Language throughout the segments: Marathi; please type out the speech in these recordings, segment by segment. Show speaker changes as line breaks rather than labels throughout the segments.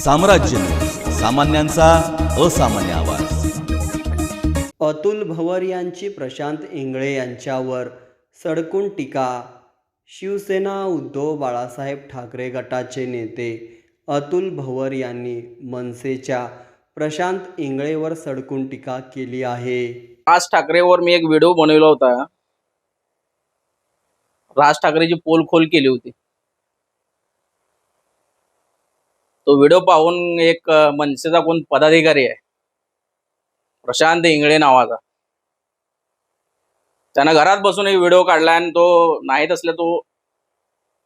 साम्राज्य न्यूज, सामान्यांचा असामान्य आवाज.
अतुल भवर यांची प्रशांत इंगळे यांच्यावर सडकून टीका. शिवसेना उद्धव बाळासाहेब ठाकरे गटाचे नेते अतुल भवर यांनी मनसेच्या प्रशांत इंगळेवर सडकून टीका केली आहे.
राज ठाकरेवर मी एक व्हिडिओ बनवला होता. राज ठाकरेची पोलखोल केली होती. तो व्हिडिओ पाहून एक मनसेचा कोण पदाधिकारी आहे प्रशांत इंगळे नावाचा, त्यानं घरात बसून एक व्हिडिओ काढला आणि तो नाहीत असले तो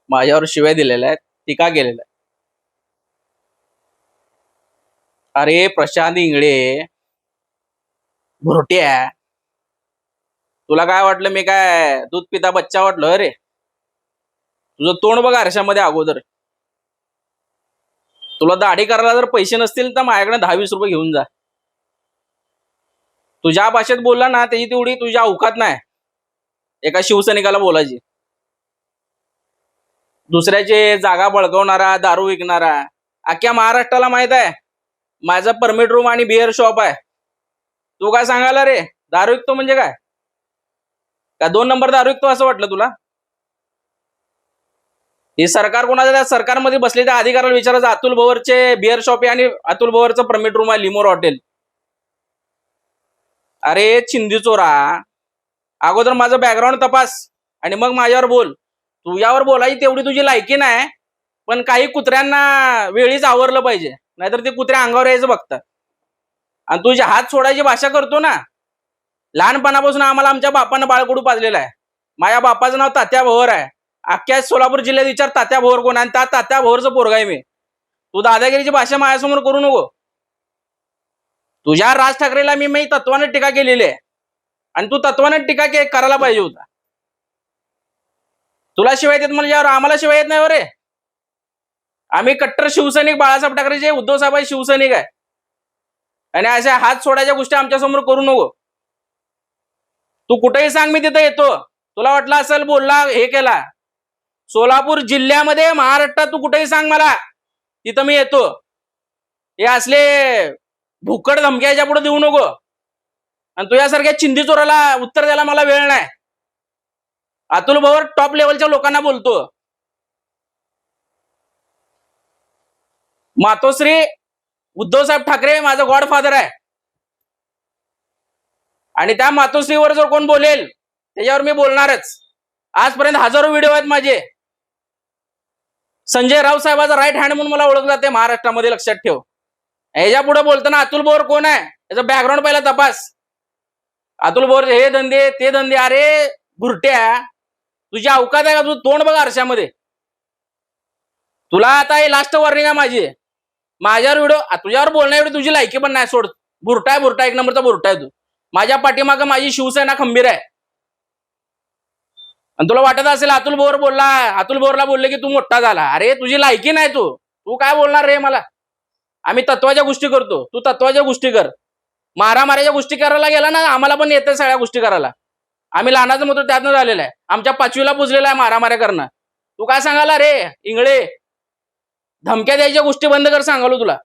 माझ्यावर शिव्या दिलेल्या आहेत, टीका केलेला आहे. अरे प्रशांत इंगळे भुरट्या, तुला काय वाटलं मी काय दूध पिता बच्चा वाटलं? अरे तुझं तोंड बघ आरशामध्ये अगोदर. तुला दाढी करायला जर पैसे नसतील तर माझ्याकडे 10-20 रुपये घेऊन जा. तुझ्या भाषेत बोलला ना त्याची तेवढी तुझ्या अवकात नाही एका शिवसैनिकाला बोलायची. दुसऱ्याचे जागा बळकवणारा, दारू विकणारा, अख्ख्या महाराष्ट्राला माहित आहे माझं परमिट रूम आणि बिअर शॉप आहे. तू काय सांगायला रे? दारू विकतो म्हणजे काय? का 2 नंबर दारू विकतो असं वाटलं तुला? हे सरकार कोणाचं? त्या सरकारमध्ये बसले त्या अधिकाऱ्याला विचारायचं. अतुल भवरचे बिअर शॉप आहे आणि अतुल भवरचं परमिट रूम आहे लिमोर हॉटेल. अरे चिंदी चोरा, अगोदर माझं बॅकग्राऊंड तपास आणि मग माझ्यावर बोल. तुझ्यावर बोलायची तेवढी तुझी लायकी नाही, पण काही कुत्र्यांना वेळीच आवरलं पाहिजे, नाहीतर ते कुत्र्या अंगावर यायचं बघतात. आणि तुझे हात सोडायची भाषा करतो ना, लहानपणापासून आम्हाला आमच्या बापानं बाळकडू पाजलेला आहे. माझ्या बापाचं नाव तात्या भवर आहे. अख्ख्या सोलापूर जिल्ह्यात विचार तात्या भवर कोण आहे, आणि त्या तात्या भवरचं पोरगा आहे मी. तू दादागिरीची भाषा माझ्यासमोर करू नको. तुझ्या राज ठाकरेला मी तत्वाने टीका केलेली आहे आणि तू तत्वाने टीका करायला पाहिजे होता. तुला शिवाय येत म्हणजे आम्हाला शिवाय येत नाही रे. आम्ही कट्टर शिवसैनिक बाळासाहेब ठाकरेचे, उद्धव साहेब शिवसैनिक आहे, आणि अशा हात सोडायच्या गोष्टी आमच्या समोर करू नको. तू कुठेही सांग मी तिथे येतो. तुला वाटलं असेल बोलला हे केला, सोलापूर जिल्ह्यामध्ये महाराष्ट्रात तू कुठेही सांग मला, तिथं मी येतो. हे असले भुकड धमक्याच्या पुढे देऊ नको. आणि तुझ्यासारख्या चिंदी चोराला उत्तर द्यायला मला वेळ नाही. अतुल भवर टॉप लेवलच्या लोकांना बोलतो. मातोश्री उद्धव साहेब ठाकरे माझा गॉडफादर आहे, आणि त्या मातोश्रीवर जर कोण बोलेल त्याच्यावर मी बोलणारच. आजपर्यंत हजारो व्हिडिओ आहेत माझे. संजय राऊत साहेबाचा राईट हँड म्हणून मला ओळखलं जाते महाराष्ट्रामध्ये, लक्षात ठेव. ह्याच्या पुढे बोलताना अतुल भवर कोण आहे याचं बॅकग्राऊंड पहिला तपास. अतुल भवर हे धंदे ते धंदे. अरे भुरट्या, तुझी अवकात आहे का? तू तोंड बघ आरशामध्ये. तुला आता हे लास्ट वॉर्निंग आहे माझी. माझ्यावर व्हिडिओ, तुझ्यावर बोलण्या एवढी तुझी लायकी पण नाही. सोड, भुरटा आहे, भुरटा, 1 नंबरचा भुरटा आहे तू. माझ्या पाठीमागं माझी शिवसेना खंबीर आहे. आणि तुला वाटत असेल अतुल भवर बोलला, अतुल भवरला बोलले की तू मोठा झाला. अरे तुझी लायकी नाही. तू काय बोलणार रे मला? आम्ही तत्वाच्या गोष्टी करतो, तू तत्वाच्या गोष्टी कर. मारामाऱ्याच्या गोष्टी करायला गेला ना, आम्हाला पण येते सगळ्या गोष्टी करायला. आम्ही लहानाचं मोठं त्यातनं झालेलं आहे. आमच्या 5वीला पुजलेला आहे मारामाऱ्या करणं. तू काय सांगायला रे इंगळे? धमक्या द्यायच्या गोष्टी बंद कर सांगालो तुला.